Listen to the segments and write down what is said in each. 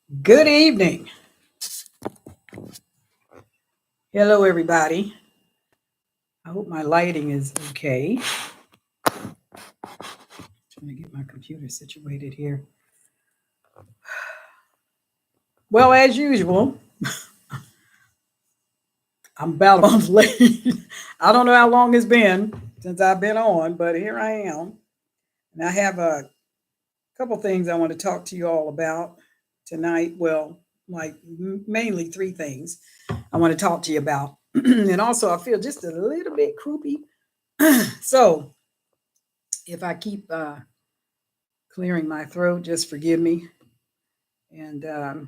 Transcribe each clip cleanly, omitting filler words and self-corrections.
Good evening. Hello, everybody. I hope my lighting is okay. Trying to get my computer situated here. Well, as usual, I'm about a month late. I don't know how long it's been since I've been on, but here I am. And I have a couple things I want to talk to you all about tonight. Well, like mainly three things I want to talk to you about. And also, I feel just a little bit croupy. So if I keep clearing my throat, just forgive me. And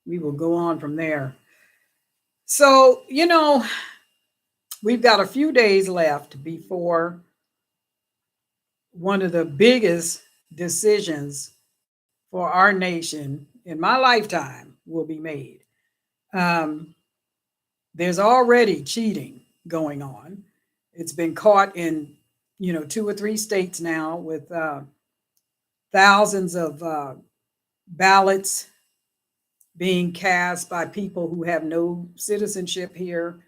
we will go on from there. So, we've got a few days left before one of the biggest decisions for our nation in my lifetime will be made. Um, there's already cheating going on. It's been caught in, two or three states now with thousands of ballots being cast by people who have no citizenship here,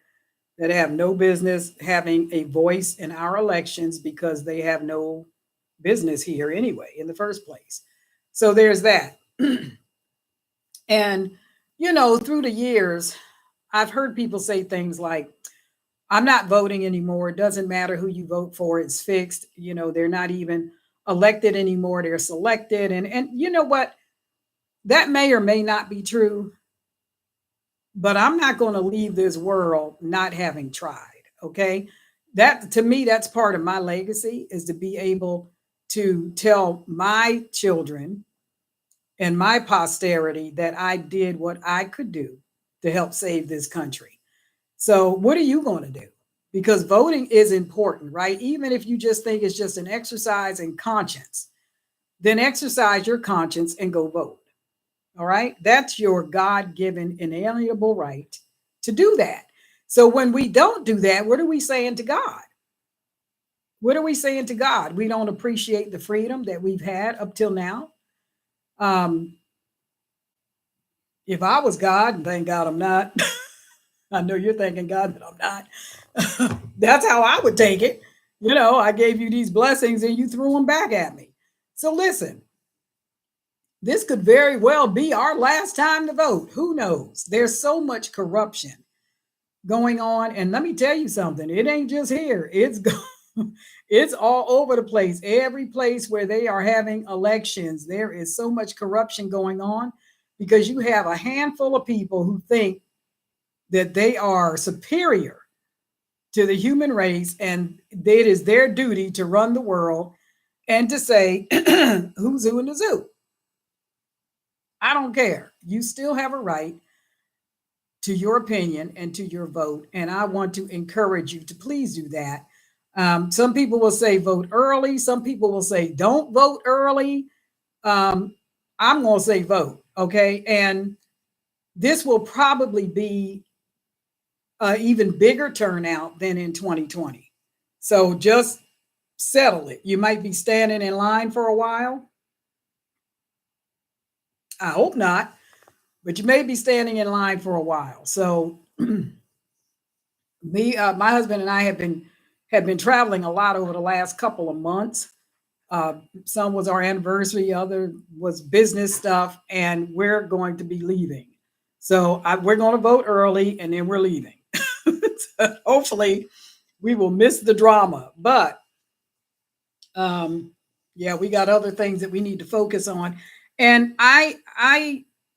that have no business having a voice in our elections because they have no business here anyway in the first place. So there's that. And, through the years, I've heard people say things like, I'm not voting anymore. It doesn't matter who you vote for, it's fixed. They're not even elected anymore, they're selected. And you know what? That may or may not be true, but I'm not going to leave this world not having tried. Okay. That to me, that's part of my legacy, is to be able to tell my children and my posterity that I did what I could do to help save this country. So, what are you going to do? Because voting is important, right? Even if you just think it's just an exercise in conscience, then exercise your conscience and go vote. All right. That's your God given inalienable right to do that. So when we don't do that, what are we saying to God? What are we saying to God? We don't appreciate the freedom that we've had up till now. Um, if I was God, and thank God I'm not, I know you're thanking God that I'm not. That's how I would take it. I gave you these blessings and you threw them back at me. So listen, this could very well be our last time to vote. Who knows? There's so much corruption going on, and let me tell you something. It ain't just here. It's all over the place. Every place where they are having elections, there is so much corruption going on because you have a handful of people who think that they are superior to the human race and it is their duty to run the world and to say who's who in the zoo. I don't care. You still have a right to your opinion and to your vote. And I want to encourage you to please do that. Some people will say vote early. Some people will say don't vote early. Um, I'm going to say vote. Okay. And this will probably be an even bigger turnout than in 2020. So just settle it. You might be standing in line for a while. I hope not, but you may be standing in line for a while. So my husband and I have been traveling a lot over the last couple of months. Some was our anniversary, other was business stuff, and we're going to be leaving. So we're going to vote early, and then we're leaving. So hopefully, we will miss the drama, but um, yeah, we got other things that we need to focus on. And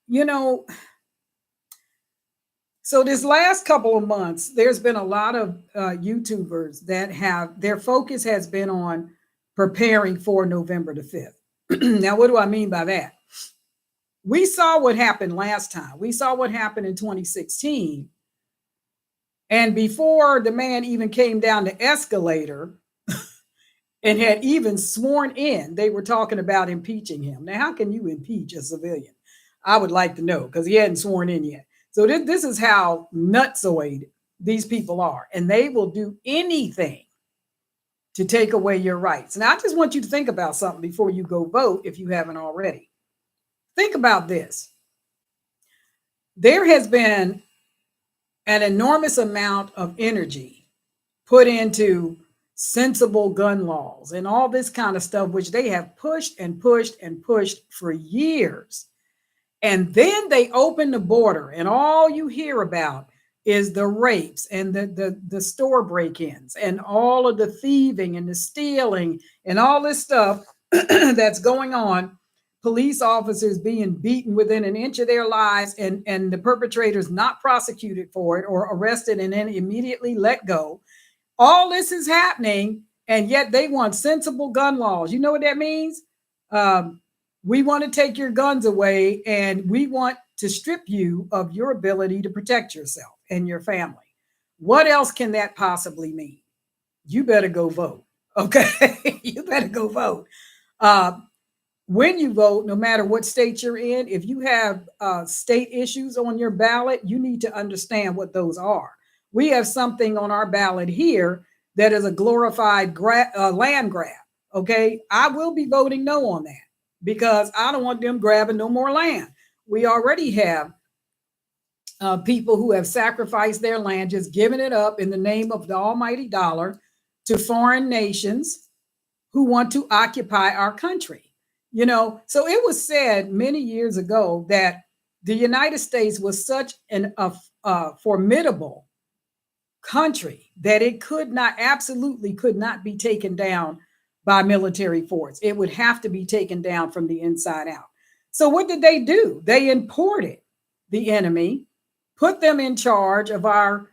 you know, so this last couple of months, there's been a lot of YouTubers that have their focus has been on preparing for November the 5th. Now, what do I mean by that? We saw what happened last time. We saw what happened in 2016. And before the man even came down the escalator and had even sworn in, they were talking about impeaching him. Now, how can you impeach a civilian? I would like to know, because he hadn't sworn in yet. So this is how nutsoid these people are, and they will do anything to take away your rights. Now, I just want you to think about something before you go vote if you haven't already. Think about this. There has been an enormous amount of energy put into sensible gun laws and all this kind of stuff, which they have pushed and pushed and pushed for years. And then they open the border, and all you hear about is the rapes and the store break-ins and all of the thieving and the stealing and all this stuff that's going on. Police officers being beaten within an inch of their lives, and the perpetrators not prosecuted for it or arrested and then immediately let go. All this is happening, and yet they want sensible gun laws. You know what that means? Um, we want to take your guns away, and we want to strip you of your ability to protect yourself and your family. What else can that possibly mean? You better go vote. Okay. You better go vote. Uh, when you vote, no matter what state you're in, if you have state issues on your ballot, you need to understand what those are. We have something on our ballot here that is a glorified land grab. Okay. I will be voting no on that because I don't want them grabbing no more land. We already have people who have sacrificed their land, just giving it up in the name of the almighty dollar to foreign nations who want to occupy our country. You know, so it was said many years ago that the United States was such a formidable country that it could not, absolutely could not be taken down by military force. It would have to be taken down from the inside out. So what did they do? They imported the enemy, put them in charge of our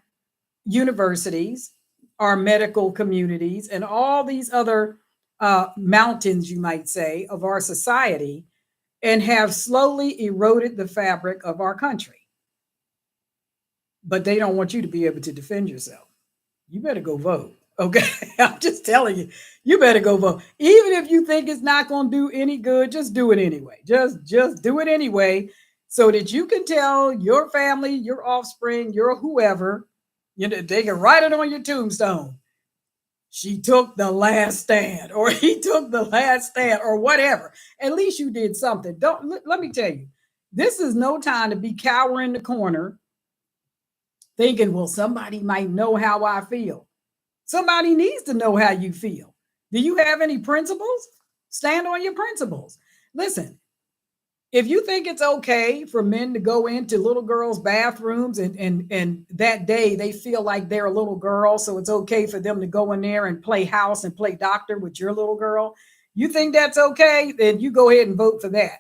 universities, our medical communities, and all these other mountains, you might say, of our society, and have slowly eroded the fabric of our country. But they don't want you to be able to defend yourself. You better go vote. Okay. I'm just telling you, you better go vote. Even if you think it's not going to do any good, just do it anyway. Just do it anyway so that you can tell your family, your offspring, your whoever, you know, they can write it on your tombstone. She took the last stand, or he took the last stand, or whatever. At least you did something. Don't let me tell you, this is no time to be cowering in the corner thinking, well, somebody might know how I feel. Somebody needs to know how you feel. Do you have any principles? Stand on your principles. Listen, if you think it's okay for men to go into little girls' bathrooms and that day they feel like they're a little girl, so it's okay for them to go in there and play house and play doctor with your little girl, you think that's okay? Then you go ahead and vote for that,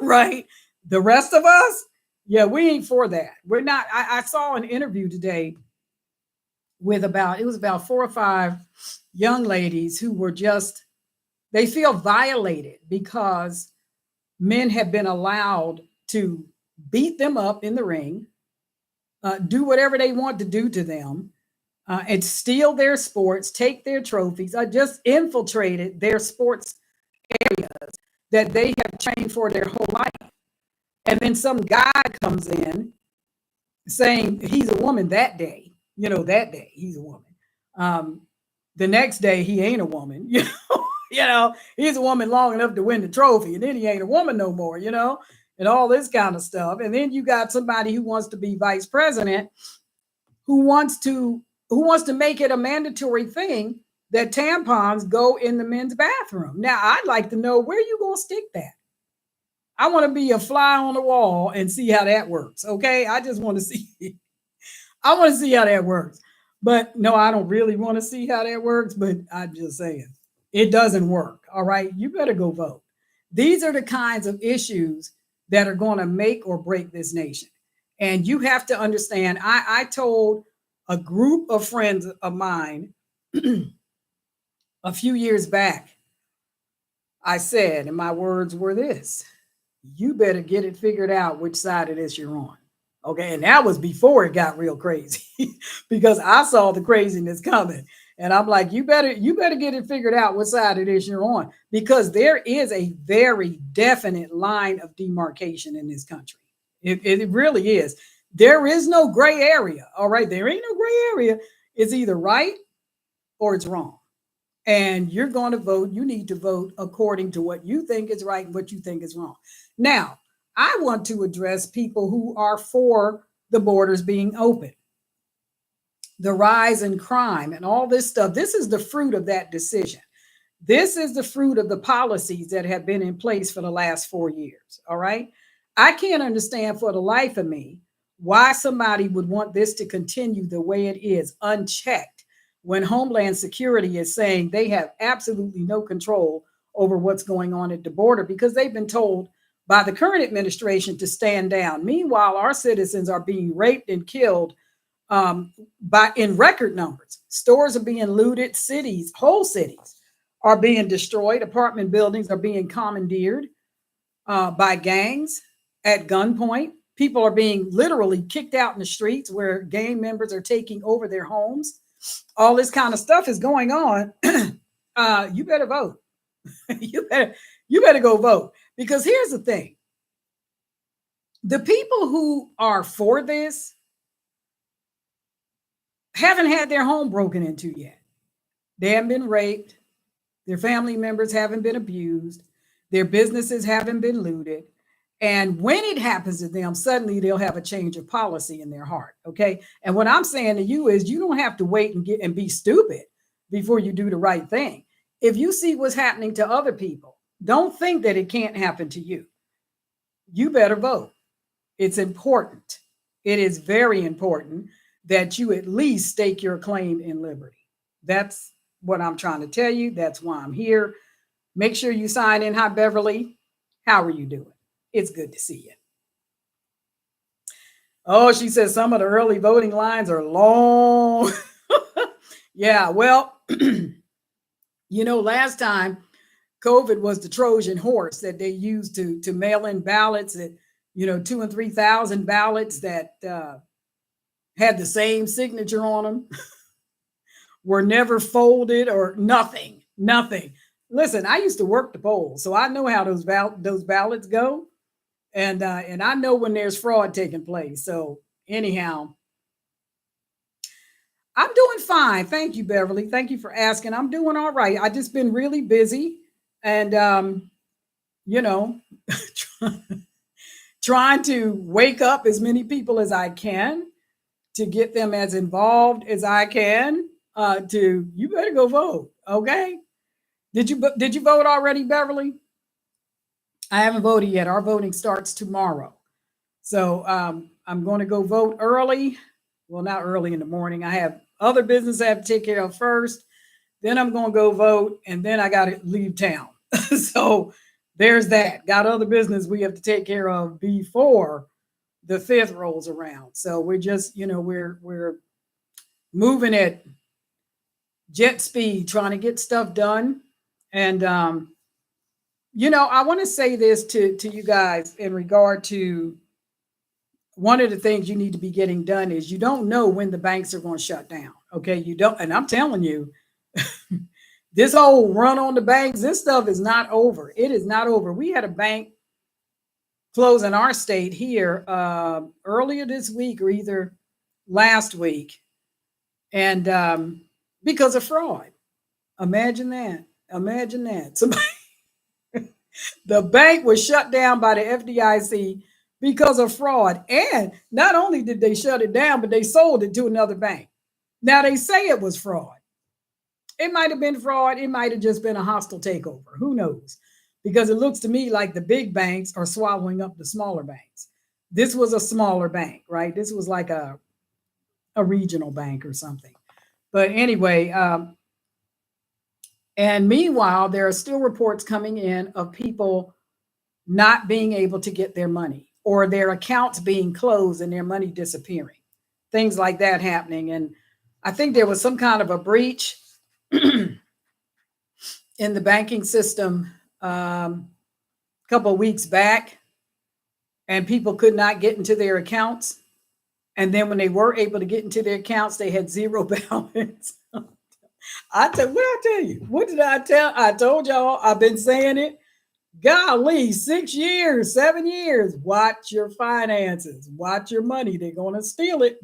right? The rest of us, yeah, we ain't for that. We're not. I saw an interview today with it was about 4 or 5 young ladies who were just, they feel violated because men have been allowed to beat them up in the ring, do whatever they want to do to them, and steal their sports, take their trophies, just infiltrated their sports areas that they have trained for their whole life. And then some guy comes in saying he's a woman that day, that day he's a woman. The next day he ain't a woman, he's a woman long enough to win the trophy, and then he ain't a woman no more, and all this kind of stuff. And then you got somebody who wants to be vice president, who wants to make it a mandatory thing that tampons go in the men's bathroom. Now, I'd like to know, where you gonna stick that? I want to be a fly on the wall and see how that works. Okay. I just want to see. I want to see how that works. But no, I don't really want to see how that works. But I'm just saying it doesn't work. All right. You better go vote. These are the kinds of issues that are going to make or break this nation. And you have to understand, I told a group of friends of mine a few years back, I said, and my words were this: you better get it figured out which side of this you're on. Okay. And that was before it got real crazy because I saw the craziness coming. And I'm like, you better get it figured out what side of this you're on, because there is a very definite line of demarcation in this country. It really is. There is no gray area. All right. There ain't no gray area. It's either right or it's wrong. And you're going to vote. You need to vote according to what you think is right and what you think is wrong. Now, I want to address people who are for the borders being open, the rise in crime, and all this stuff. This is the fruit of that decision. This is the fruit of the policies that have been in place for the last 4 years. All right. I can't understand for the life of me why somebody would want this to continue the way it is, unchecked, when Homeland Security is saying they have absolutely no control over what's going on at the border because they've been told by the current administration to stand down. Meanwhile, our citizens are being raped and killed by in record numbers. Stores are being looted, cities, whole cities are being destroyed, apartment buildings are being commandeered by gangs at gunpoint. People are being literally kicked out in the streets where gang members are taking over their homes. All this kind of stuff is going on. You better vote. you better go vote. Because here's the thing. The people who are for this haven't had their home broken into yet. They haven't been raped. Their family members haven't been abused. Their businesses haven't been looted. And when it happens to them, suddenly they'll have a change of policy in their heart. Okay. And what I'm saying to you is you don't have to wait and be stupid before you do the right thing. If you see what's happening to other people, don't think that it can't happen to you. You better vote. It's important. It is very important that you at least stake your claim in liberty. That's what I'm trying to tell you. That's why I'm here. Make sure you sign in. Hi, Beverly. How are you doing? It's good to see you. Oh, she says some of the early voting lines are long. Yeah, well, last time COVID was the Trojan horse that they used to mail in ballots that, 2,000 and 3,000 ballots that had the same signature on them, were never folded or nothing. Listen, I used to work the polls, so I know how those ballots go. And I know when there's fraud taking place. So anyhow, I'm doing fine. Thank you, Beverly. Thank you for asking. I'm doing all right. I just been really busy and, trying to wake up as many people as I can to get them as involved as I can. You better go vote. Okay. Did you vote already, Beverly? I haven't voted yet. Our voting starts tomorrow. So I'm going to go vote early. Well, not early in the morning. I have other business I have to take care of first. Then I'm going to go vote, and then I got to leave town. So there's that. Got other business we have to take care of before the 5th rolls around. So we're just, we're moving at jet speed, trying to get stuff done. And I want to say this to you guys in regard to one of the things you need to be getting done is you don't know when the banks are going to shut down. Okay. You don't. And I'm telling you, this whole run on the banks, this stuff is not over. It is not over. We had a bank close in our state here earlier this week or either last week. And because of fraud. Imagine that. Somebody, the bank was shut down by the FDIC because of fraud. And not only did they shut it down, but they sold it to another bank. Now they say it was fraud. It might have been fraud. It might have just been a hostile takeover. Who knows? Because it looks to me like the big banks are swallowing up the smaller banks. This was a smaller bank, right? This was like a regional bank or something. But anyway, and meanwhile, there are still reports coming in of people not being able to get their money or their accounts being closed and their money disappearing. Things like that happening. And I think there was some kind of a breach in the banking system a couple of weeks back, and people could not get into their accounts. And then when they were able to get into their accounts, they had zero balance. What did I tell you? What did I tell? I told y'all, I've been saying it. Golly, 6 years, 7 years. Watch your finances. Watch your money. They're going to steal it.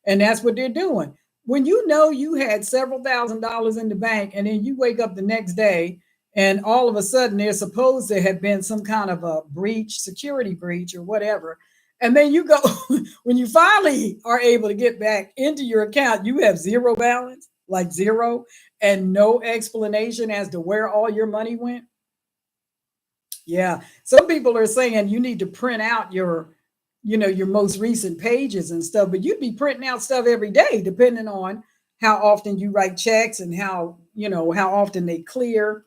And that's what they're doing. When you know you had several $1,000s in the bank and then you wake up the next day And all of a sudden, there's supposed to have been some kind of a breach, security breach, or whatever. And then you go, when you finally are able to get back into your account, you have zero balance, like zero, and no explanation as to where all your money went. Yeah. Some people are saying you need to print out your most recent pages and stuff, but you'd be printing out stuff every day, depending on how often you write checks and how often they clear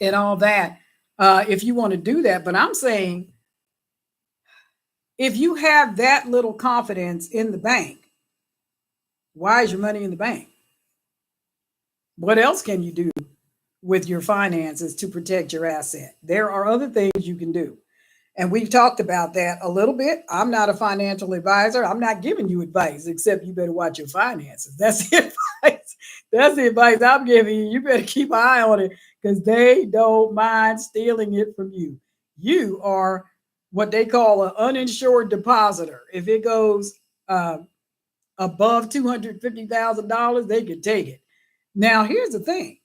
and all that. If you want to do that. But I'm saying if you have that little confidence in the bank, why is your money in the bank? What else can you do with your finances to protect your asset? There are other things you can do. And we've talked about that a little bit. I'm not a financial advisor. I'm not giving you advice, except you better watch your finances. That's the advice. That's the advice I'm giving you. You better keep an eye on it because they don't mind stealing it from you. You are what they call an uninsured depositor. If it goes uh, above $250,000, they can take it. Now, here's the thing: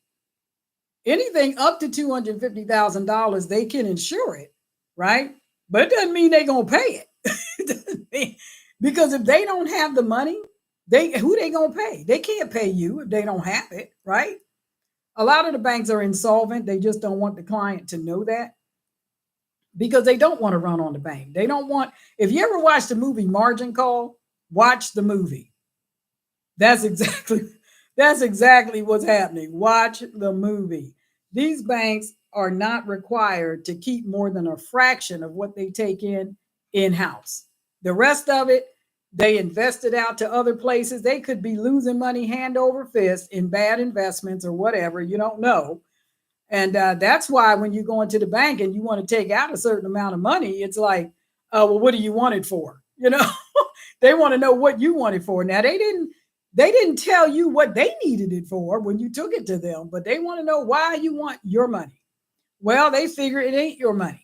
anything up to $250,000, they can insure it, right? But it doesn't mean they're gonna pay it. Because if they don't have the money, who they gonna pay? They can't pay you if they don't have it, right? A lot of the banks are insolvent. They just don't want the client to know that because they don't want to run on the bank. They don't want, if you ever watched the movie Margin Call, watch the movie. That's exactly that's exactly what's happening. Watch the movie. These banks are not required to keep more than a fraction of what they take in house. The rest of it, they invest it out to other places. They could be losing money hand over fist in bad investments or whatever. You don't know. And that's why when you go into the bank and you want to take out a certain amount of money, it's like, well, what do you want it for? They want to know what you want it for. Now they didn't tell you what they needed it for when you took it to them, but they want to know why you want your money. Well, they figure it ain't your money.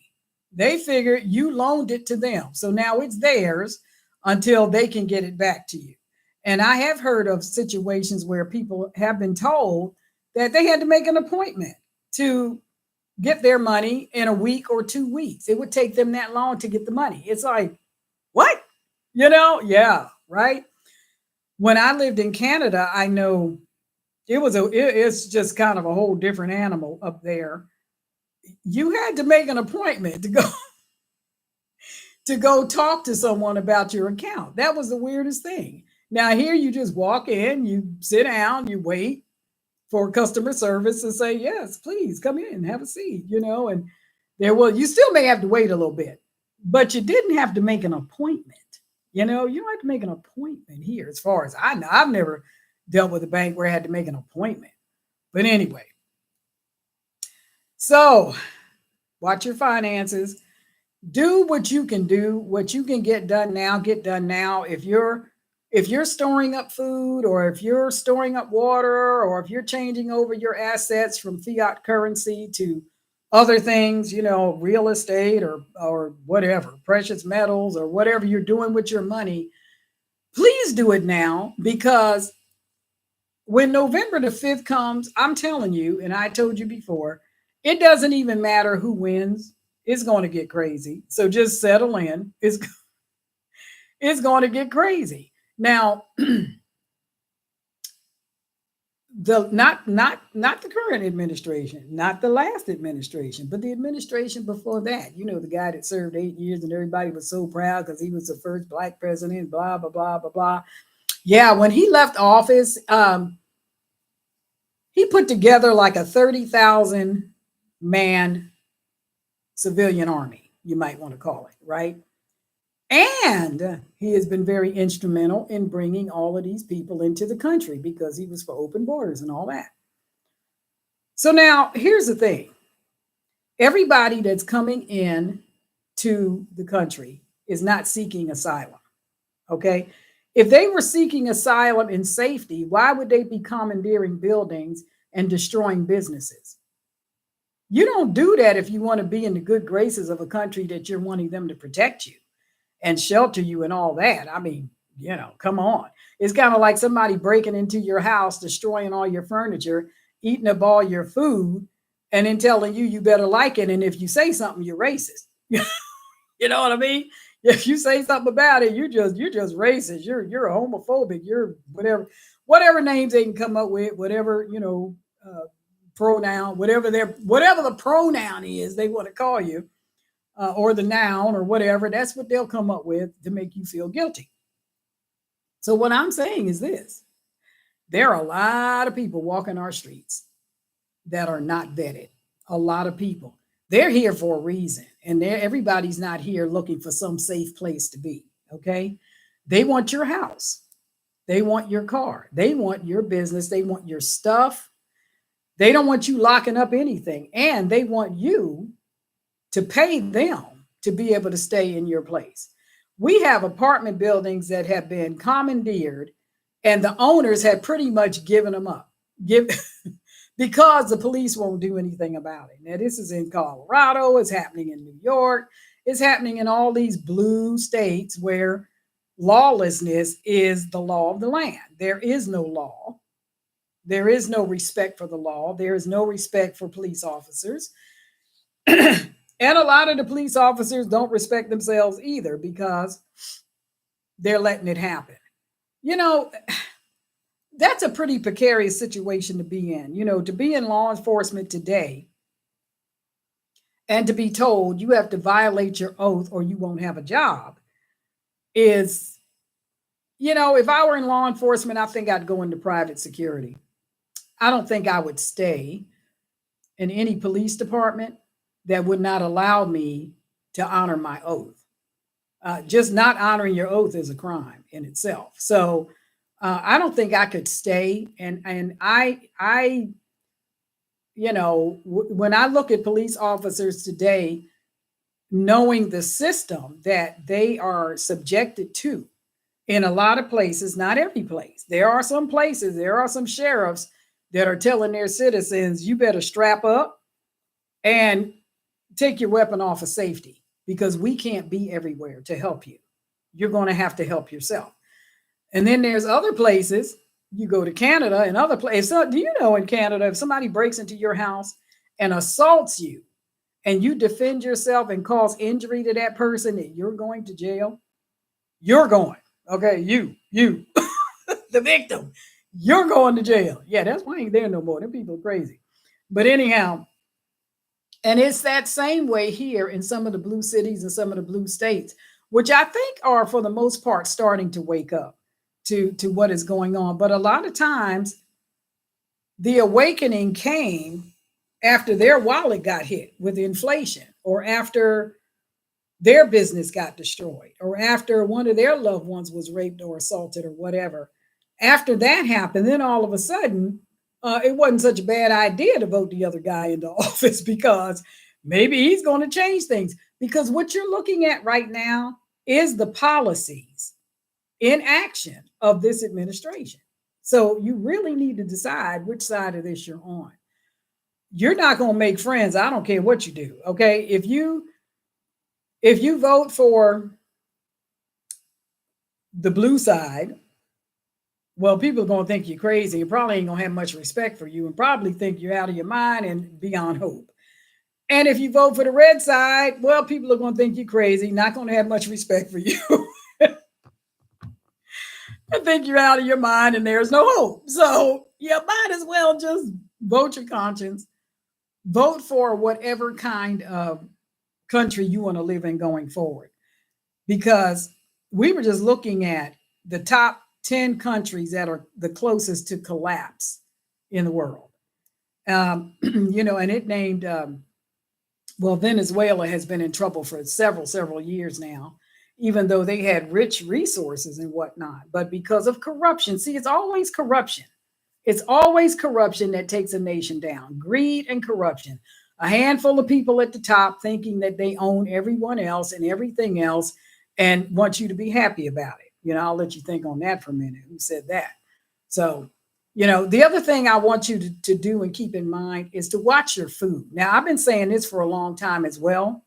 They figure you loaned it to them. So now it's theirs until they can get it back to you. And I have heard of situations where people have been told that they had to make an appointment to get their money in a week or 2 weeks. It would take them that long to get the money. It's like, what? Yeah, right. When I lived in Canada, I know it's just kind of a whole different animal up there. You had to make an appointment to go to go talk to someone about your account. That was the weirdest thing. Now here you just walk in, you sit down, you wait for customer service to say, yes, please come in, have a seat, and you still may have to wait a little bit, but you didn't have to make an appointment. You don't have to make an appointment here, as far as I know. I've never dealt with a bank where I had to make an appointment. But anyway, so watch your finances. Do what you can do, what you can get done now, get done now. If you're storing up food, or if you're storing up water, or if you're changing over your assets from fiat currency to other things, real estate or whatever, precious metals or whatever you're doing with your money, please do it now, because when November the 5th comes, I'm telling you, and I told you before, it doesn't even matter who wins. It's going to get crazy. So just settle in. It's going to get crazy. Now, not the current administration, not the last administration, but the administration before that. The guy that served 8 years and everybody was so proud because he was the first black president, blah, blah, blah, blah, blah. Yeah, when he left office, he put together like a 30,000 man civilian army, you might want to call it, right? And he has been very instrumental in bringing all of these people into the country because he was for open borders and all that. So now here's the thing. Everybody that's coming in to the country is not seeking asylum. Okay. If they were seeking asylum in safety, why would they be commandeering buildings and destroying businesses? You don't do that if you want to be in the good graces of a country that you're wanting them to protect you and shelter you and all that. I mean, come on. It's kind of like somebody breaking into your house, destroying all your furniture, eating up all your food, and then telling you you better like it. And if you say something, you're racist. You know what I mean? If you say something about it, you're just racist. You're a homophobic. You're whatever names they can come up with, whatever pronoun, whatever the pronoun is they want to call you, or the noun or whatever. That's what they'll come up with to make you feel guilty. So what I'm saying is this: there are a lot of people walking our streets that are not vetted. A lot of people. They're here for a reason, and everybody's not here looking for some safe place to be. Okay, they want your house, they want your car, they want your business, they want your stuff. They don't want you locking up anything, and they want you to pay them to be able to stay in your place. We have apartment buildings that have been commandeered, and the owners have pretty much given them up. Give because the police won't do anything about it. Now, this is in Colorado, it's happening in New York, it's happening in all these blue states where lawlessness is the law of the land. There is no law, there is no respect for the law, there is no respect for police officers. And a lot of the police officers don't respect themselves either because they're letting it happen. You know, that's a pretty precarious situation to be in. To be in law enforcement today and to be told you have to violate your oath or you won't have a job is, if I were in law enforcement, I think I'd go into private security. I don't think I would stay in any police department that would not allow me to honor my oath. Just not honoring your oath is a crime in itself. So I don't think I could stay. And when I look at police officers today, knowing the system that they are subjected to in a lot of places, not every place. There are some places, there are some sheriffs that are telling their citizens, you better strap up and take your weapon off of safety because we can't be everywhere to help you. You're going to have to help yourself. And then there's other places, you go to Canada and other places. So, do you know in Canada, if somebody breaks into your house and assaults you and you defend yourself and cause injury to that person, that you're going to jail? You're going. Okay, you, the victim, you're going to jail. Yeah, that's why I ain't there no more. Them people are crazy. But anyhow, and it's that same way here in some of the blue cities and some of the blue states, which I think are, for the most part, starting to wake up to what is going on. But a lot of times, the awakening came after their wallet got hit with inflation, or after their business got destroyed, or after one of their loved ones was raped or assaulted or whatever. After that happened, then all of a sudden, it wasn't such a bad idea to vote the other guy into office because maybe he's going to change things. Because what you're looking at right now is the policies in action of this administration. So you really need to decide which side of this you're on. You're not going to make friends. I don't care what you do. Okay. If you vote for the blue side, well, people are going to think you're crazy and probably ain't going to have much respect for you and probably think you're out of your mind and beyond hope. And if you vote for the red side, well, people are going to think you're crazy, not going to have much respect for you. I think you're out of your mind and there's no hope. So you might as well just vote your conscience, vote for whatever kind of country you want to live in going forward. Because we were just looking at the top 10 countries that are the closest to collapse in the world. And it named, Venezuela has been in trouble for several years now, even though they had rich resources and whatnot. But because of corruption, see, it's always corruption. It's always corruption that takes a nation down. Greed and corruption. A handful of people at the top thinking that they own everyone else and everything else and want you to be happy about it. I'll let you think on that for a minute. Who said that? So, the other thing I want you to do and keep in mind is to watch your food. Now, I've been saying this for a long time as well,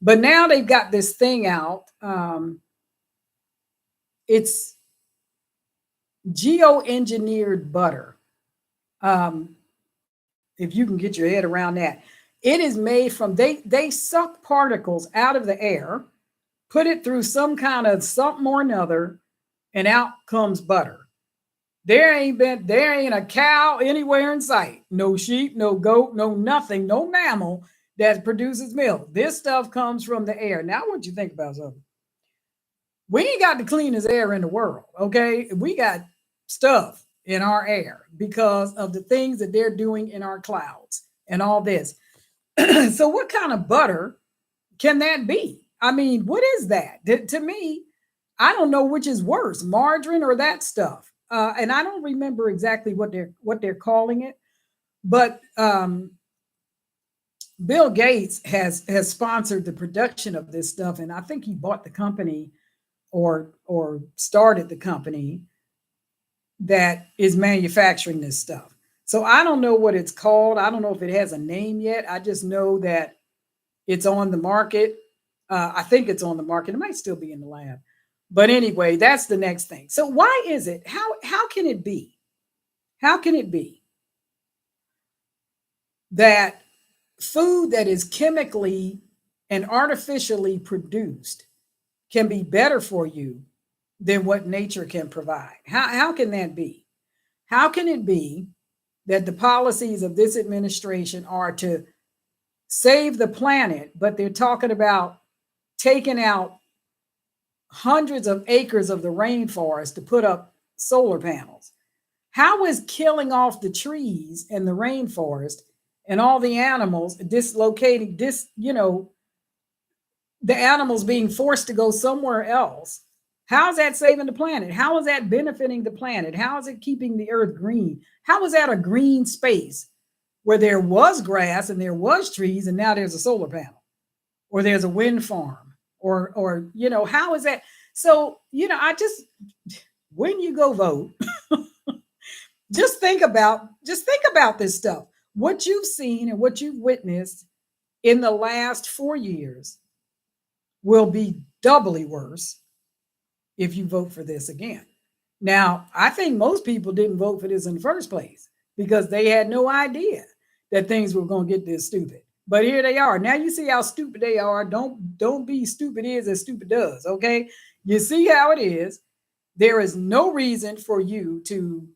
but now they've got this thing out. It's geoengineered butter. if you can get your head around that. It is made from they suck particles out of the air, put it through some kind of something or another, and out comes butter. There ain't a cow anywhere in sight. No sheep, no goat, no nothing, no mammal that produces milk. This stuff comes from the air. Now, what you think about something? We ain't got the cleanest air in the world, okay? We got stuff in our air because of the things that they're doing in our clouds and all this. So, what kind of butter can that be? I mean, what is that? To me, I don't know which is worse, margarine or that stuff. And I don't remember exactly what they're calling it, but Bill Gates has sponsored the production of this stuff, and I think he bought the company or started the company that is manufacturing this stuff. So I don't know what it's called. I don't know if it has a name yet. I just know that it's on the market. I think it's on the market. It might still be in the lab. But anyway, that's the next thing. So why is it? How can it be? How can it be that food that is chemically and artificially produced can be better for you than what nature can provide? How can that be? How can it be that the policies of this administration are to save the planet, but they're talking about taking out hundreds of acres of the rainforest to put up solar panels? How is killing off the trees and the rainforest and all the animals dislocating the animals being forced to go somewhere else? How is that saving the planet? How is that benefiting the planet? How is it keeping the earth green? How is that a green space where there was grass and there was trees and now there's a solar panel or there's a wind farm or how is that? So, I just, when you go vote, just think about this stuff. What you've seen and what you've witnessed in the last 4 years will be doubly worse if you vote for this again. Now, I think most people didn't vote for this in the first place because they had no idea that things were going to get this stupid. But here they are. Now you see how stupid they are. Don't be stupid is as stupid does, okay? You see how it is. There is no reason for you to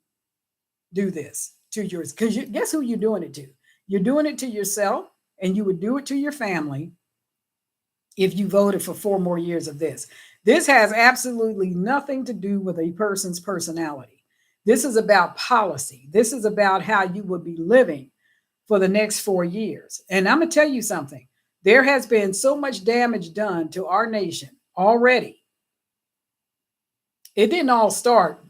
do this to yours, because guess who you're doing it to? You're doing it to yourself, and you would do it to your family if you voted for 4 more years of this. This has absolutely nothing to do with a person's personality. This is about policy. This is about how you would be living for the next 4 years. And I'm going to tell you something. There has been so much damage done to our nation already. It didn't all start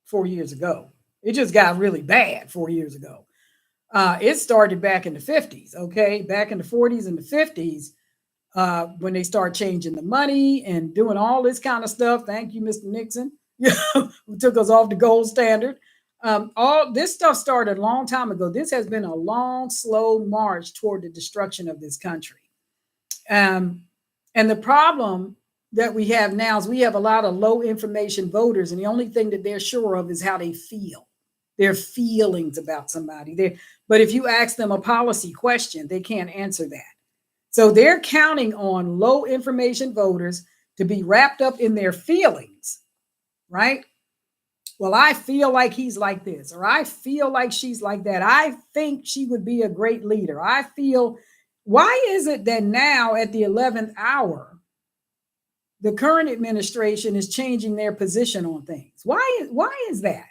4 years ago. It just got really bad 4 years ago. It started back in the 50s, okay? Back in the 40s and the 50s, when they start changing the money and doing all this kind of stuff. Thank you, Mr. Nixon, who took us off the gold standard. All this stuff started a long time ago. This has been a long, slow march toward the destruction of this country. And the problem that we have now is we have a lot of low information voters, and the only thing that they're sure of is how they feel. Their feelings about somebody. But if you ask them a policy question, they can't answer that. So they're counting on low information voters to be wrapped up in their feelings, right? Well, I feel like he's like this, or I feel like she's like that. I think she would be a great leader. Why is it that now at the 11th hour, the current administration is changing their position on things? Why is that?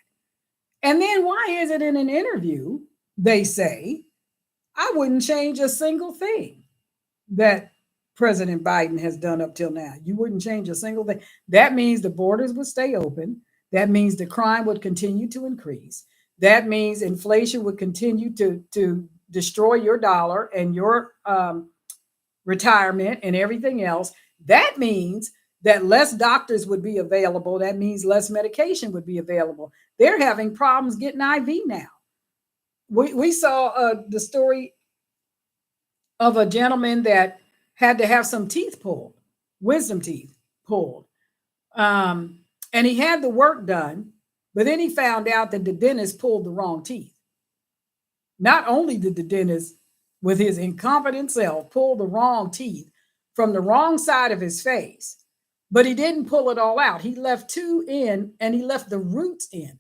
And then why is it in an interview, they say, I wouldn't change a single thing that President Biden has done up till now? You wouldn't change a single thing. That means the borders would stay open. That means the crime would continue to increase. That means inflation would continue to destroy your dollar and your retirement and everything else. That means that less doctors would be available. That means less medication would be available. They're having problems getting IV now. We saw the story of a gentleman that had to have some teeth pulled, wisdom teeth pulled. And he had the work done, but then he found out that the dentist pulled the wrong teeth. Not only did the dentist, with his incompetent self, pull the wrong teeth from the wrong side of his face, but he didn't pull it all out. He left two in and he left the roots in.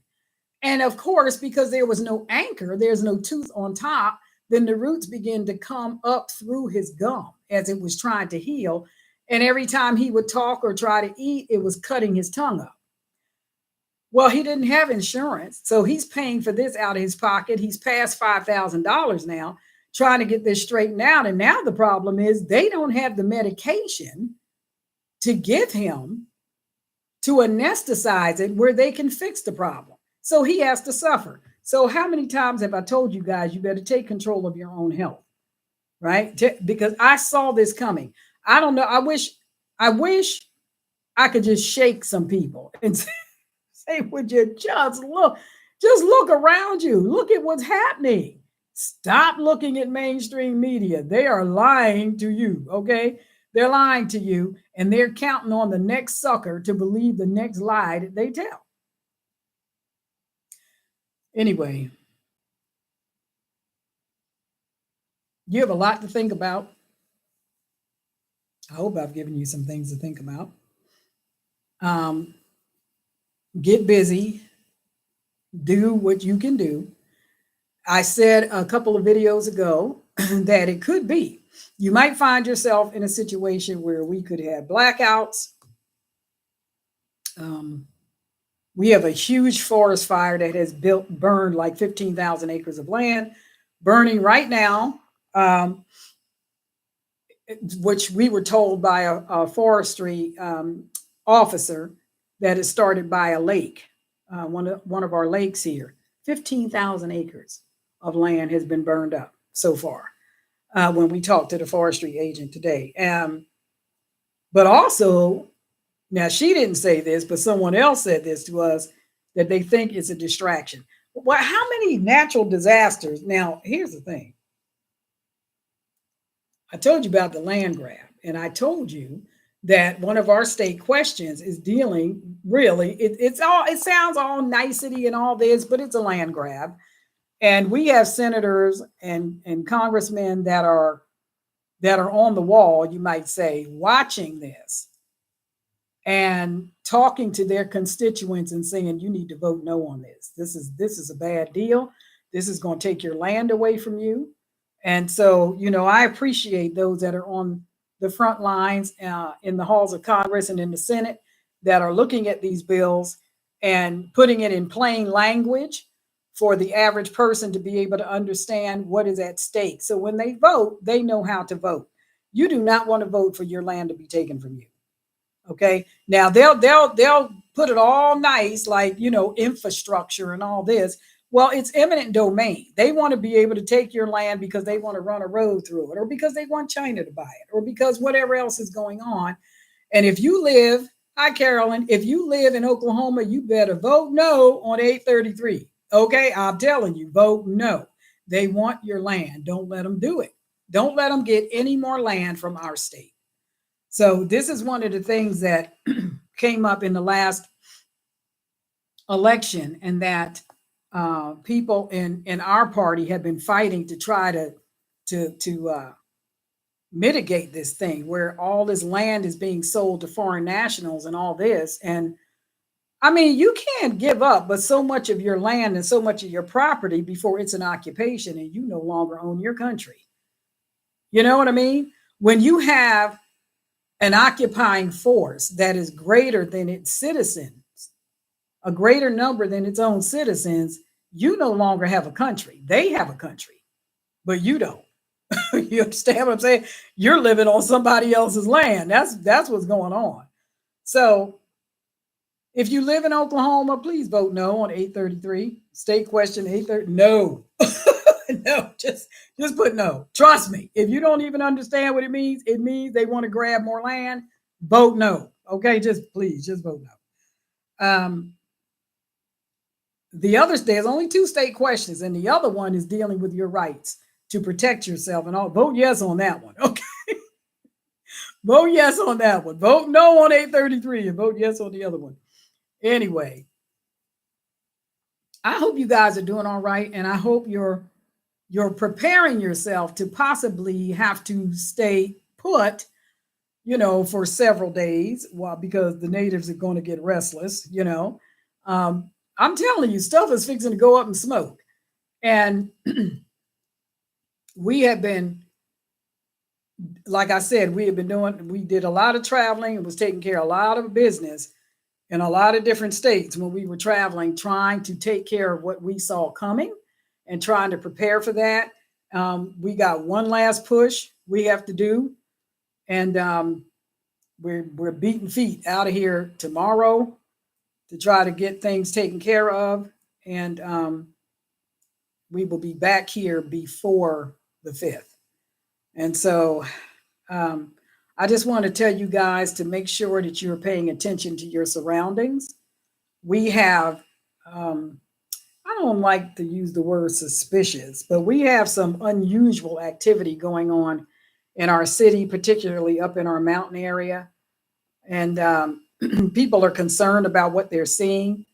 And of course, because there was no anchor, there's no tooth on top, then the roots began to come up through his gum as it was trying to heal. And every time he would talk or try to eat, it was cutting his tongue up. Well, he didn't have insurance, so he's paying for this out of his pocket. He's past $5,000 now, trying to get this straightened out. And now the problem is they don't have the medication to give him to anesthetize it where they can fix the problem. So he has to suffer. So how many times have I told you guys you better take control of your own health, right? Because I saw this coming. I don't know. I wish I could just shake some people and say, would you just look around you. Look at what's happening. Stop looking at mainstream media. They are lying to you, okay? They're lying to you, and they're counting on the next sucker to believe the next lie that they tell. Anyway, you have a lot to think about. I hope I've given you some things to think about. Get busy, do what you can do. I said a couple of videos ago that it could be you might find yourself in a situation where we could have blackouts. We have a huge forest fire that has burned like 15,000 acres of land, burning right now, which we were told by a forestry officer that is started by a lake, one of our lakes here. 15,000 acres of land has been burned up so far when we talked to the forestry agent today. But also, now she didn't say this, but someone else said this to us, that they think it's a distraction. Well, how many natural disasters? Now, here's the thing. I told you about the land grab, and I told you that one of our state questions is dealing really, it sounds all nicety and all this, but it's a land grab. And we have senators and congressmen that are on the wall, you might say, watching this and talking to their constituents and saying, you need to vote no on this. This is a bad deal. This is going to take your land away from you. And so, I appreciate those that are on the front lines in the halls of Congress and in the Senate that are looking at these bills and putting it in plain language for the average person to be able to understand what is at stake. So when they vote, they know how to vote. You do not want to vote for your land to be taken from you. Okay. Now they'll put it all nice, like, infrastructure and all this. Well, it's eminent domain. They want to be able to take your land because they want to run a road through it, or because they want China to buy it, or because whatever else is going on. And if you live, hi, Carolyn, if you live in Oklahoma, you better vote no on 833. Okay, I'm telling you, vote no. They want your land. Don't let them do it. Don't let them get any more land from our state. So this is one of the things that came up in the last election, and that people in our party have been fighting to try to mitigate this thing, where all this land is being sold to foreign nationals and all this. And I mean, you can't give up but so much of your land and so much of your property before it's an occupation and you no longer own your country. You know what I mean? When you have an occupying force that is greater than its citizens, a greater number than its own citizens, you no longer have a country. They have a country, but you don't. You understand what I'm saying? You're living on somebody else's land. That's what's going on. So if you live in Oklahoma, please vote no on 833. State question 830. No. No, just put no. Trust me. If you don't even understand what it means they want to grab more land. Vote no. Okay, please vote no. There's only 2 state questions, and the other one is dealing with your rights to protect yourself and all. Vote yes on that one. Okay. Vote yes on that one. Vote no on 833 and vote yes on the other one. Anyway, I hope you guys are doing all right, and I hope your you're preparing yourself to possibly have to stay put, for several days, well, because the natives are going to get restless. Um, I'm telling you, stuff is fixing to go up in smoke. And we have been, like I said, we did a lot of traveling and was taking care of a lot of business in a lot of different states when we were traveling, trying to take care of what we saw coming and trying to prepare for that. We got one last push we have to do, and we're beating feet out of here tomorrow to try to get things taken care of, and we will be back here before the 5th. And so um, I just want to tell you guys to make sure that you're paying attention to your surroundings. We have, I don't like to use the word suspicious, but we have some unusual activity going on in our city, particularly up in our mountain area. And people are concerned about what they're seeing.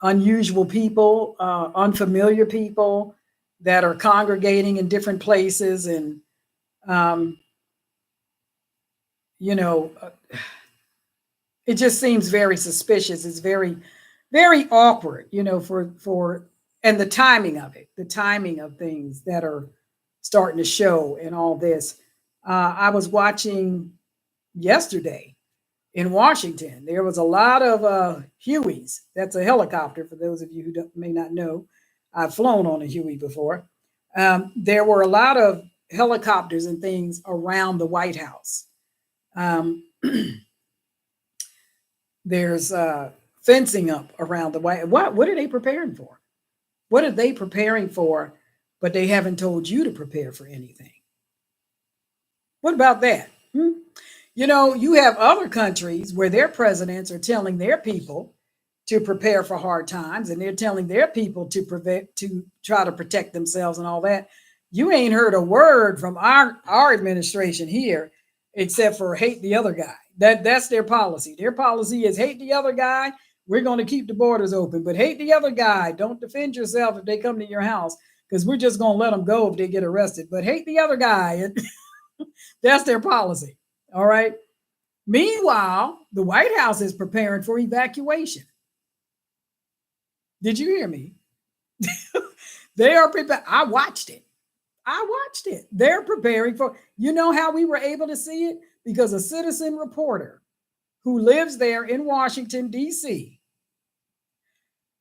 Unusual people, unfamiliar people that are congregating in different places. And, um, you know, uh, it just seems very suspicious. It's very, very awkward, and the timing of things that are starting to show and all this. I was watching yesterday in Washington. There was a lot of Hueys. That's a helicopter for those of you who may not know. I've flown on a Huey before. There were a lot of helicopters and things around the White House. Um, there's fencing up around the White. What are they preparing for? What are they preparing for? But they haven't told you to prepare for anything. What about that? You have other countries where their presidents are telling their people to prepare for hard times, and they're telling their people to try to protect themselves and all that. You ain't heard a word from our administration here, except for hate the other guy. That's their policy. Their policy is hate the other guy. We're going to keep the borders open, but hate the other guy. Don't defend yourself if they come to your house, because we're just going to let them go if they get arrested. But hate the other guy. That's their policy. All right. Meanwhile, the White House is preparing for evacuation. Did you hear me? They are prepared. I watched it. They're preparing for, how we were able to see it? Because a citizen reporter who lives there in Washington, D.C.,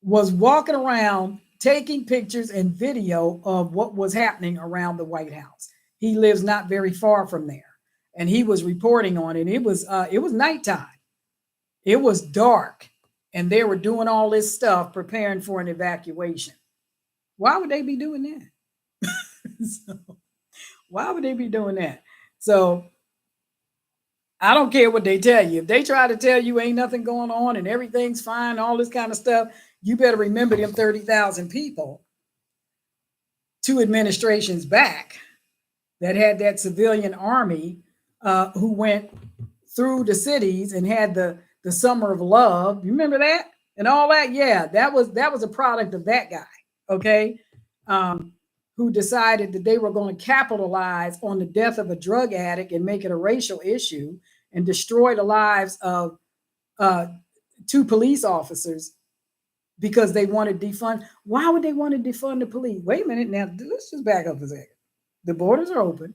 was walking around taking pictures and video of what was happening around the White House. He lives not very far from there, and he was reporting on it. It was nighttime. It was dark, and they were doing all this stuff, preparing for an evacuation. Why would they be doing that? So, why would they be doing that? So I don't care what they tell you. If they try to tell you ain't nothing going on and everything's fine, all this kind of stuff, you better remember them 30,000 people 2 administrations back that had that civilian army who went through the cities and had the summer of love. You remember that and all that? Yeah, that was a product of that guy. Okay, who decided that they were going to capitalize on the death of a drug addict and make it a racial issue and destroy the lives of 2 police officers because they wanted defund. Why would they want to defund the police? Wait a minute now. Let's just back up a second. The borders are open.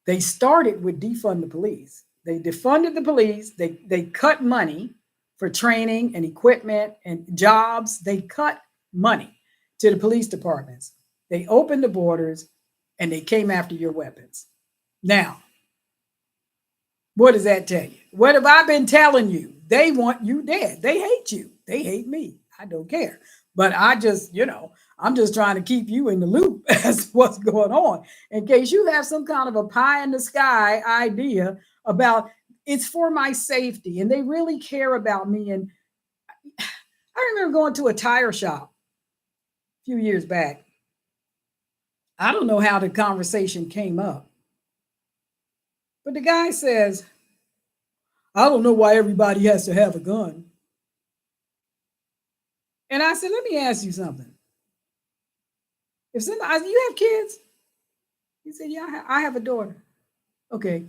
They started with defund the police. They defunded the police. They cut money for training and equipment and jobs. They cut money to the police departments. They opened the borders and they came after your weapons. Now, what does that tell you? What have I been telling you? They want you dead. They hate you. They hate me. I don't care. But I'm just trying to keep you in the loop as what's going on in case you have some kind of a pie in the sky idea about it's for my safety and they really care about me. And I remember going to a tire shop a few years back. I don't know how the conversation came up, but the guy says, I don't know why everybody has to have a gun. And I said, let me ask you something. If somebody, you have kids? You say, yeah, I have a daughter. Okay.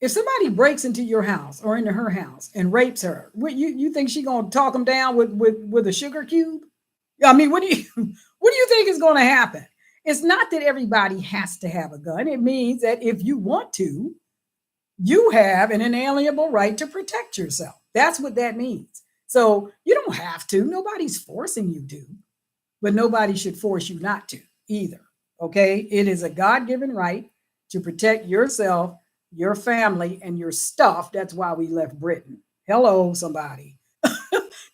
If somebody breaks into your house or into her house and rapes her, what you think she gonna talk them down with a sugar cube? I mean, what do you what do you think is going to happen? It's not that everybody has to have a gun. It means that if you want to, you have an inalienable right to protect yourself. That's what that means. So you don't have to. Nobody's forcing you to, but nobody should force you not to either. Okay? It is a God-given right to protect yourself, your family, and your stuff. That's why we left Britain. Hello, somebody.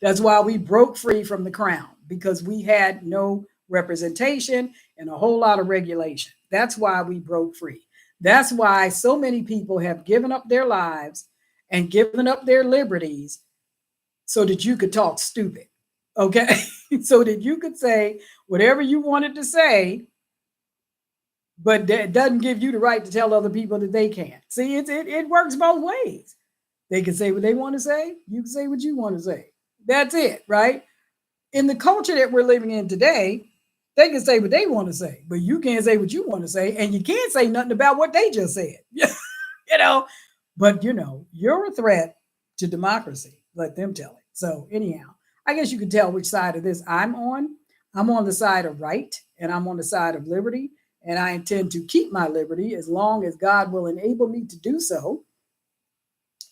That's why we broke free from the crown, because we had no representation and a whole lot of regulation. That's why we broke free. That's why so many people have given up their lives and given up their liberties so that you could talk stupid. Okay? So that you could say whatever you wanted to say, but that doesn't give you the right to tell other people that they can't. See, it works both ways. They can say what they want to say. You can say what you want to say. That's it, right? In the culture that we're living in today, they can say what they want to say, but you can't say what you want to say, and you can't say nothing about what they just said. you know, but you're a threat to democracy. Let them tell it. So anyhow, I guess you can tell which side of this I'm on. I'm on the side of right, and I'm on the side of liberty, and I intend to keep my liberty as long as God will enable me to do so.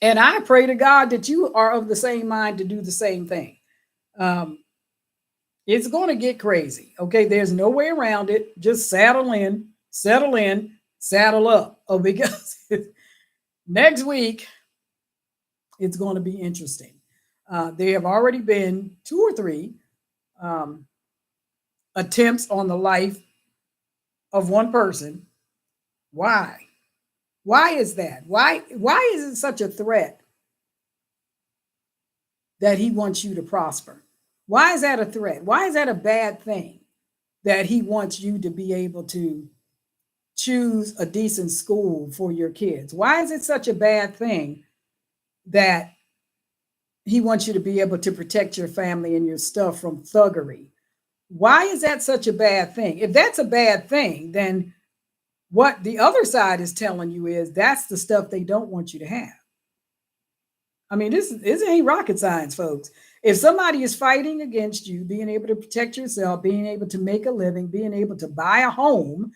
And I pray to God that you are of the same mind to do the same thing. It's going to get crazy. Okay. There's no way around it. Just settle in, saddle up. Oh, because next week, it's going to be interesting. There have already been 2 or 3 attempts on the life of one person. Why? Why is that? Why is it such a threat that he wants you to prosper? Why is that a threat? Why is that a bad thing that he wants you to be able to choose a decent school for your kids? Why is it such a bad thing that he wants you to be able to protect your family and your stuff from thuggery? Why is that such a bad thing? If that's a bad thing, then what the other side is telling you is that's the stuff they don't want you to have. I mean, this ain't rocket science, folks. If somebody is fighting against you, being able to protect yourself, being able to make a living, being able to buy a home,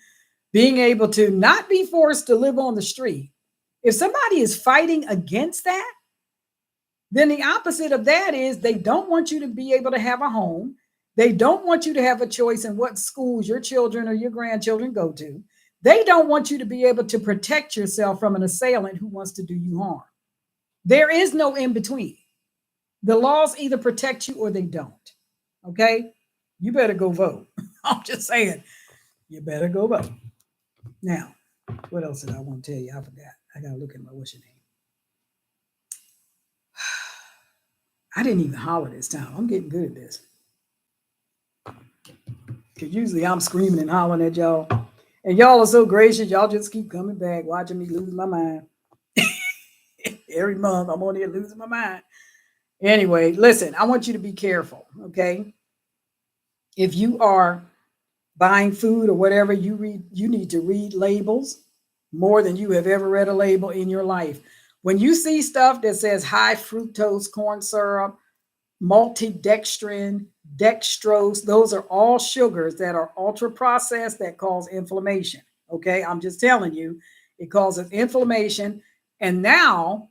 being able to not be forced to live on the street, if somebody is fighting against that, then the opposite of that is they don't want you to be able to have a home. They don't want you to have a choice in what schools your children or your grandchildren go to. They don't want you to be able to protect yourself from an assailant who wants to do you harm. There is no in between. The laws either protect you or they don't. Okay? You better go vote. I'm just saying, you better go vote. Now, what else did I want to tell you? I forgot. I got to look at my what's your name. I didn't even holler this time. I'm getting good at this. Because usually I'm screaming and hollering at y'all. And y'all are so gracious. Y'all just keep coming back, watching me lose my mind. Every month, I'm on here losing my mind. Anyway, listen, I want you to be careful, okay? If you are buying food or whatever, you need to read labels more than you have ever read a label in your life. When you see stuff that says high fructose corn syrup, maltodextrin, dextrose, those are all sugars that are ultra processed that cause inflammation. Okay, I'm just telling you, it causes inflammation. And now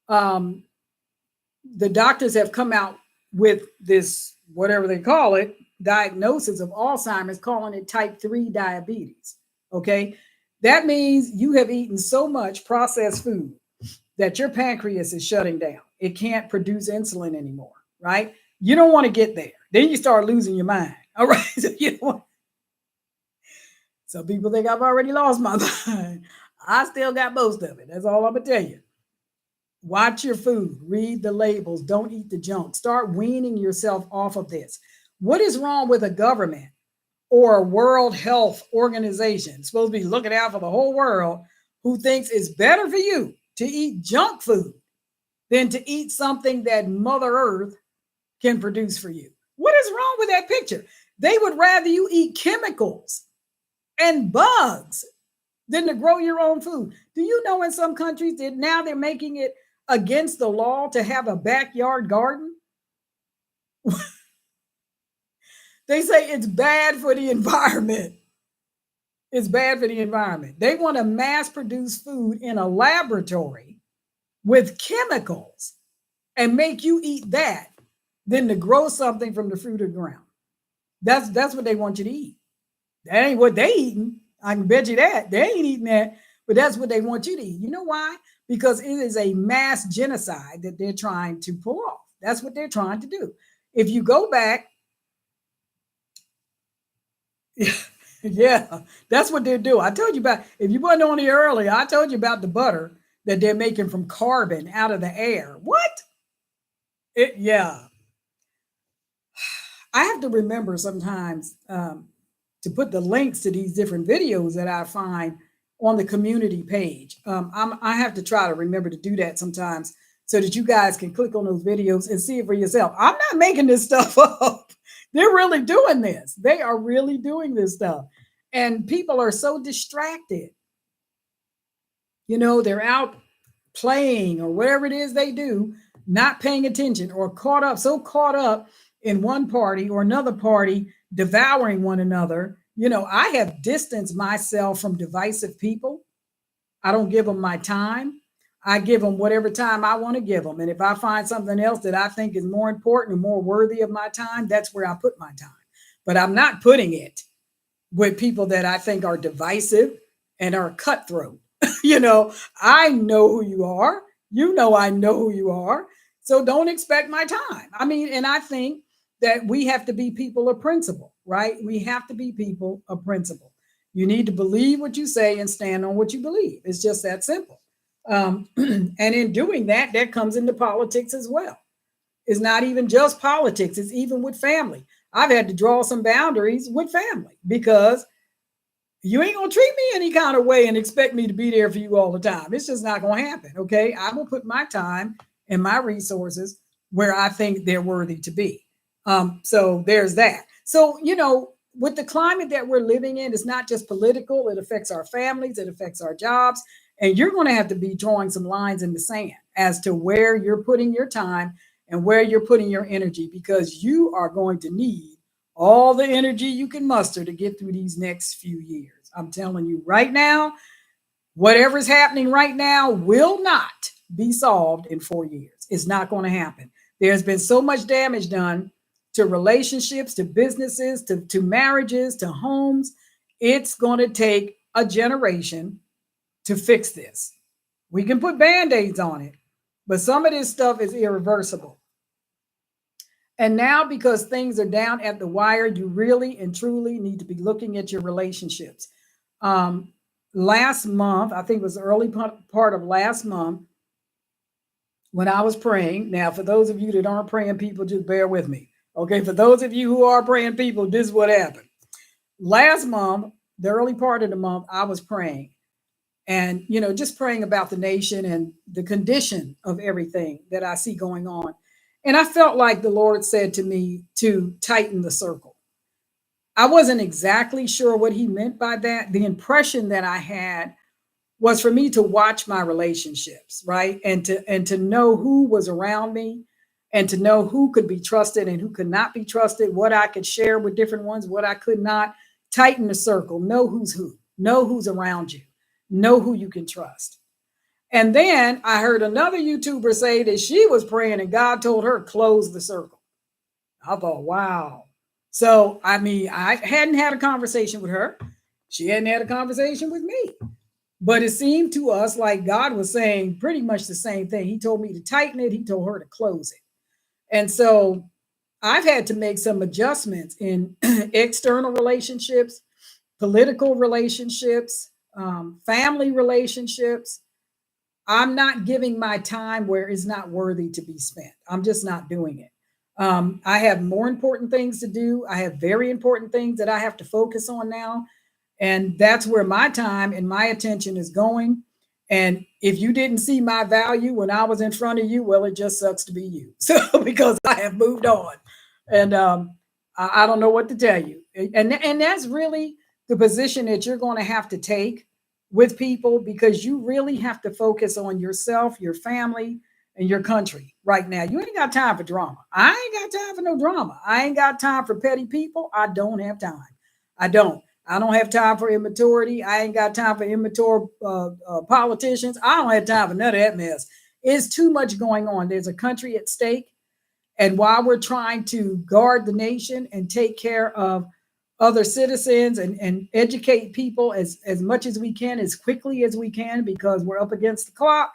the doctors have come out with this, whatever they call it, diagnosis of Alzheimer's, calling it type 3 diabetes. Okay, that means you have eaten so much processed food that your pancreas is shutting down. It can't produce insulin anymore, right? You don't want to get there. Then you start losing your mind. All right. So some people think I've already lost my mind. I still got most of it. That's all I'm going to tell you. Watch your food. Read the labels. Don't eat the junk. Start weaning yourself off of this. What is wrong with a government or a World Health Organization, supposed to be looking out for the whole world, who thinks it's better for you to eat junk food than to eat something that Mother Earth can produce for you? What is wrong with that picture? They would rather you eat chemicals and bugs than to grow your own food. Do you know in some countries that now they're making it against the law to have a backyard garden? They say it's bad for the environment. It's bad for the environment. They want to mass produce food in a laboratory with chemicals and make you eat that than to grow something from the fruit of the ground. That's what they want you to eat. That ain't what they eating. I can bet you that. They ain't eating that, but that's what they want you to eat. You know why? Because it is a mass genocide that they're trying to pull off. That's what they're trying to do. If you go back, yeah, that's what they do. I told you about, if you weren't on here earlier, I told you about the butter that they're making from carbon out of the air. What? Yeah. I have to remember sometimes to put the links to these different videos that I find on the community page. I have to try to remember to do that sometimes so that you guys can click on those videos and see it for yourself. I'm not making this stuff up. They're really doing this. They are really doing this stuff. And people are so distracted. You know, they're out playing or whatever it is they do, not paying attention or so caught up in one party or another party devouring one another. You know, I have distanced myself from divisive people. I don't give them my time. I give them whatever time I want to give them. And if I find something else that I think is more important and more worthy of my time, that's where I put my time. But I'm not putting it with people that I think are divisive and are cutthroat. You know, I know who you are. You know, I know who you are. So don't expect my time. I mean, and I think that we have to be people of principle, right? We have to be people of principle. You need to believe what you say and stand on what you believe. It's just that simple. And in doing that, that comes into politics as well. It's not even just politics. It's even with family. I've had to draw some boundaries with family because you ain't going to treat me any kind of way and expect me to be there for you all the time. It's just not going to happen. Okay. I will put my time and my resources where I think they're worthy to be. So there's that. So, you know, with the climate that we're living in, it's not just political. It affects our families. It affects our jobs. And you're going to have to be drawing some lines in the sand as to where you're putting your time and where you're putting your energy, because you are going to need all the energy you can muster to get through these next few years. I'm telling you right now, whatever's happening right now will not be solved in 4 years. It's not going to happen. There's been so much damage done to relationships, to businesses, to marriages, to homes. It's going to take a generation to fix this. We can put band-aids on it, but some of this stuff is irreversible. And now, because things are down at the wire, you really and truly need to be looking at your relationships. Last month, I think it was the early part of last month, when I was praying. Now, for those of you that aren't praying people, just bear with me. Okay, for those of you who are praying people, this is what happened. Last month, the early part of the month, I was praying. And, you know, just praying about the nation and the condition of everything that I see going on. And I felt like the Lord said to me to tighten the circle. I wasn't exactly sure what he meant by that. The impression that I had was for me to watch my relationships, right? And to know who was around me and to know who could be trusted and who could not be trusted, what I could share with different ones, what I could not. Tighten the circle, know who's who, know who's around you, know who you can trust. And then I heard another YouTuber say that she was praying and God told her, close the circle. I thought, wow. So, I mean, I hadn't had a conversation with her. She hadn't had a conversation with me. But it seemed to us like God was saying pretty much the same thing. He told me to tighten it. He told her to close it. And so I've had to make some adjustments in external relationships, political relationships, family relationships. I'm not giving my time where it's not worthy to be spent. I'm just not doing it. I have more important things to do. I have very important things that I have to focus on now. And that's where my time and my attention is going. And if you didn't see my value when I was in front of you, well, it just sucks to be you. So because I have moved on. And I don't know what to tell you. And that's really the position that you're going to have to take with people, because you really have to focus on yourself, your family, and your country right now. You ain't got time for drama. I ain't got time for no drama. I ain't got time for petty people. I don't have time. I don't. I don't have time for immaturity. I ain't got time for immature politicians. I don't have time for none of that mess. It's too much going on. There's a country at stake. And while we're trying to guard the nation and take care of other citizens and educate people as much as we can, as quickly as we can, because we're up against the clock,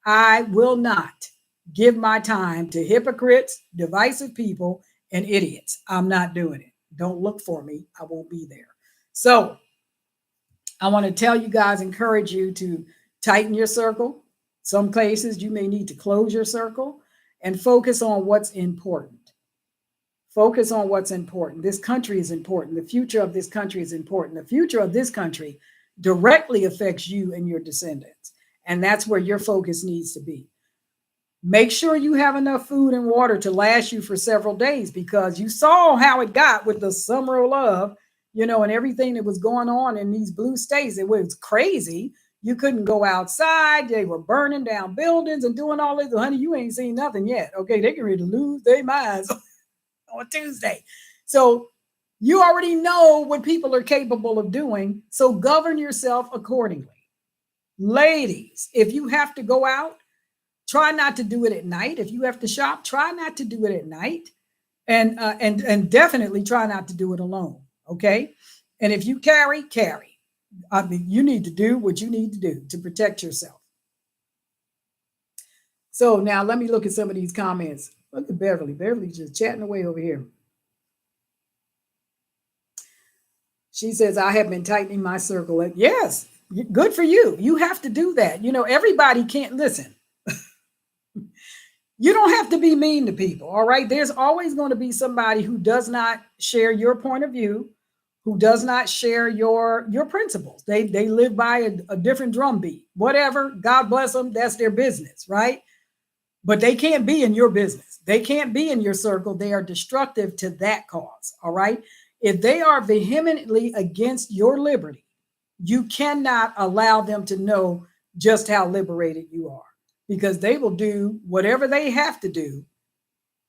I will not give my time to hypocrites, divisive people, and idiots. I'm not doing it. Don't look for me. I won't be there. So I want to tell you guys, encourage you to tighten your circle. Some places you may need to close your circle and focus on what's important. Focus on what's important. This country is important. The future of this country is important. The future of this country directly affects you and your descendants. And that's where your focus needs to be. Make sure you have enough food and water to last you for several days, because you saw how it got with the summer of love, and everything that was going on in these blue states. It was crazy. You couldn't go outside. They were burning down buildings and doing all this. Honey, you ain't seen nothing yet. Okay, they get ready to lose their minds on Tuesday. So you already know what people are capable of doing. So govern yourself accordingly. Ladies, if you have to go out, try not to do it at night. If you have to shop, try not to do it at night, and definitely try not to do it alone. Okay, and if you carry. I mean, you need to do what you need to do to protect yourself. So now let me look at some of these comments. Look at Beverly. Beverly's just chatting away over here. She says, I have been tightening my circle. Yes, good for you. You have to do that. Everybody can't listen. You don't have to be mean to people. All right. There's always going to be somebody who does not share your point of view, who does not share your principles. They live by a different drum beat. Whatever. God bless them. That's their business, right? But they can't be in your business. They can't be in your circle. They are destructive to that cause. All right. If they are vehemently against your liberty, you cannot allow them to know just how liberated you are, because they will do whatever they have to do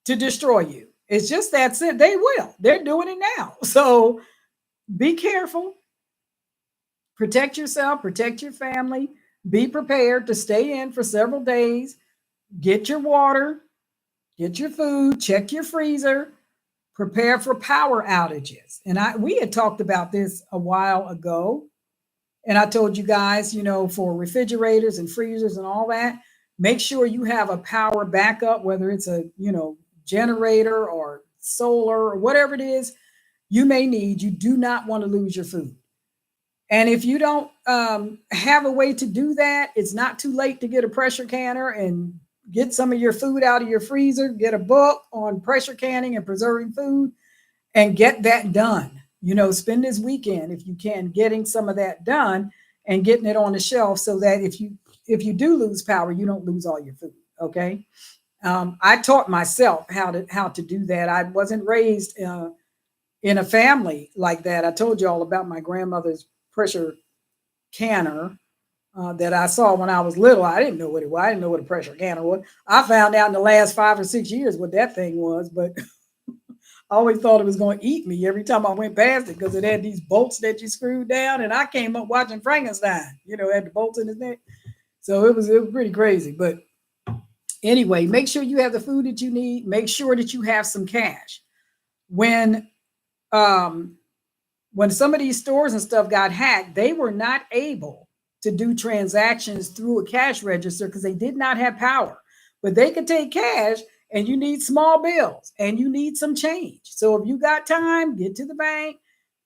to destroy you. It's just that simple. They will. They're doing it now. So be careful. Protect yourself. Protect your family. Be prepared to stay in for several days. Get your water. Get your food. Check your freezer. Prepare for power outages. And we had talked about this a while ago. And I told you guys, for refrigerators and freezers and all that, make sure you have a power backup, whether it's a, generator or solar or whatever it is you may need. You do not want to lose your food. And if you don't have a way to do that, it's not too late to get a pressure canner and get some of your food out of your freezer, get a book on pressure canning and preserving food, and get that done. Spend this weekend, if you can, getting some of that done and getting it on the shelf, so that if you do lose power, you don't lose all your food. Okay. I taught myself how to do that. I wasn't raised in a family like that. I told you all about my grandmother's pressure canner that I saw when I was little. I didn't know what it was. I didn't know what a pressure canner was. I found out in the last 5 or 6 years what that thing was, but I always thought it was going to eat me every time I went past it, because it had these bolts that you screwed down. And I came up watching Frankenstein, had the bolts in his neck. So it was pretty crazy. But anyway, make sure you have the food that you need. Make sure that you have some cash. When some of these stores and stuff got hacked, they were not able to do transactions through a cash register because they did not have power. But they could take cash, and you need small bills and you need some change. So if you got time, get to the bank,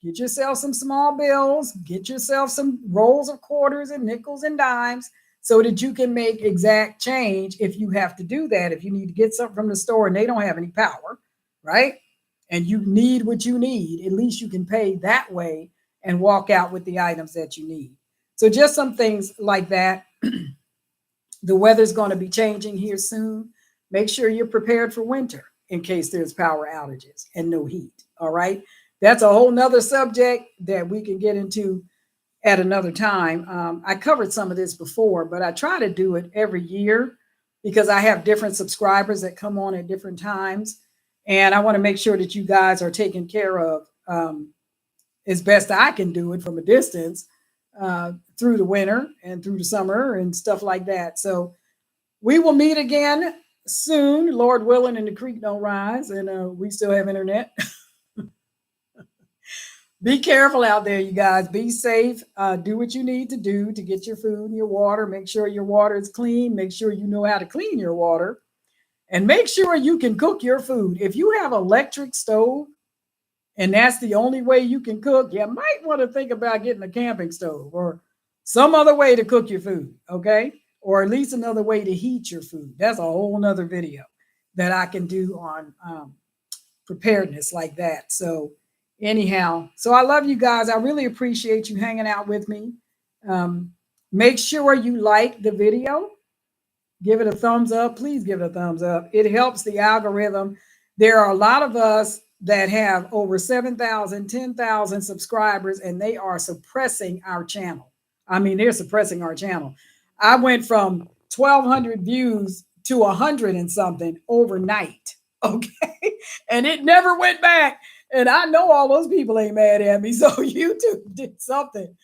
get yourself some small bills, get yourself some rolls of quarters and nickels and dimes, so that you can make exact change if you have to do that. If you need to get something from the store and they don't have any power, right? And you need what you need, at least you can pay that way and walk out with the items that you need. So just some things like that. The weather's going to be changing here soon. Make sure you're prepared for winter in case there's power outages and no heat. All right. That's a whole nother subject that we can get into at another time. I covered some of this before, but I try to do it every year because I have different subscribers that come on at different times. And I want to make sure that you guys are taken care of as best I can do it from a distance through the winter and through the summer and stuff like that. So we will meet again soon, Lord willing, and the creek don't rise, and we still have internet. Be careful out there, you guys. Be safe. Do what you need to do to get your food and your water. Make sure your water is clean. Make sure you know how to clean your water. And make sure you can cook your food. If you have electric stove and that's the only way you can cook, you might want to think about getting a camping stove or some other way to cook your food, okay? Or at least another way to heat your food. That's a whole nother video that I can do on preparedness like that. So anyhow, so I love you guys. I really appreciate you hanging out with me. Make sure you like the video. Give it a thumbs up. Please give it a thumbs up. It helps the algorithm. There are a lot of us that have over 7,000, 10,000 subscribers, and they are suppressing our channel. I mean, they're suppressing our channel. I went from 1,200 views to 100 and something overnight. Okay. And it never went back. And I know all those people ain't mad at me. So YouTube did something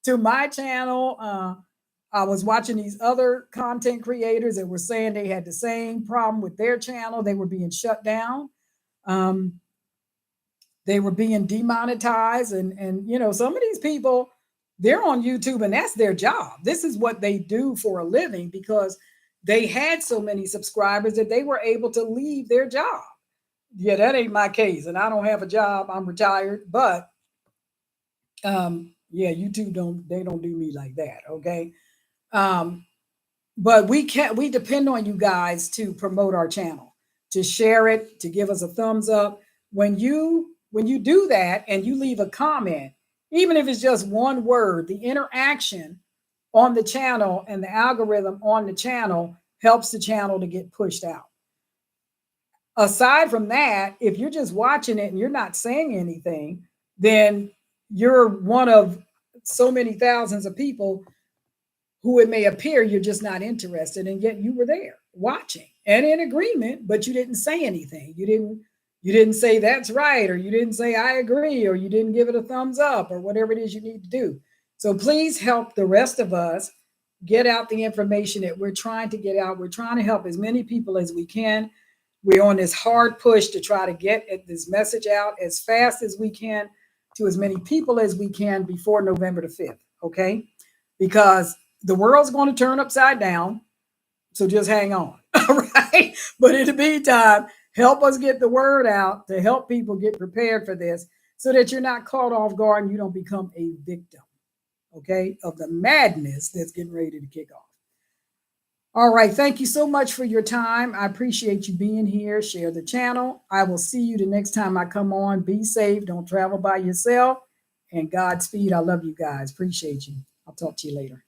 to my channel. I was watching these other content creators that were saying they had the same problem with their channel. They were being shut down. They were being demonetized. And you know, some of these people, they're on YouTube and that's their job. This is what they do for a living because they had so many subscribers that they were able to leave their job. Yeah, that ain't my case. And I don't have a job. I'm retired. But yeah, YouTube don't do me like that. Okay. But we depend on you guys to promote our channel, to share it, to give us a thumbs up. When you do that and you leave a comment, even if it's just one word, the interaction on the channel and the algorithm on the channel helps the channel to get pushed out. Aside from that, if you're just watching it and you're not saying anything, then you're one of so many thousands of people who it may appear you're just not interested, and yet you were there watching and in agreement, but you didn't say anything. You didn't say that's right, or you didn't say I agree, or you didn't give it a thumbs up, or whatever it is you need to do. So please help the rest of us get out the information that we're trying to get out. We're trying to help as many people as we can. We're on this hard push to try to get this message out as fast as we can to as many people as we can before November the 5th, okay? Because the world's going to turn upside down, so just hang on, all right? But in the meantime, help us get the word out to help people get prepared for this so that you're not caught off guard and you don't become a victim, okay, of the madness that's getting ready to kick off. All right, thank you so much for your time. I appreciate you being here. Share the channel. I will see you the next time I come on. Be safe. Don't travel by yourself. And Godspeed. I love you guys. Appreciate you. I'll talk to you later.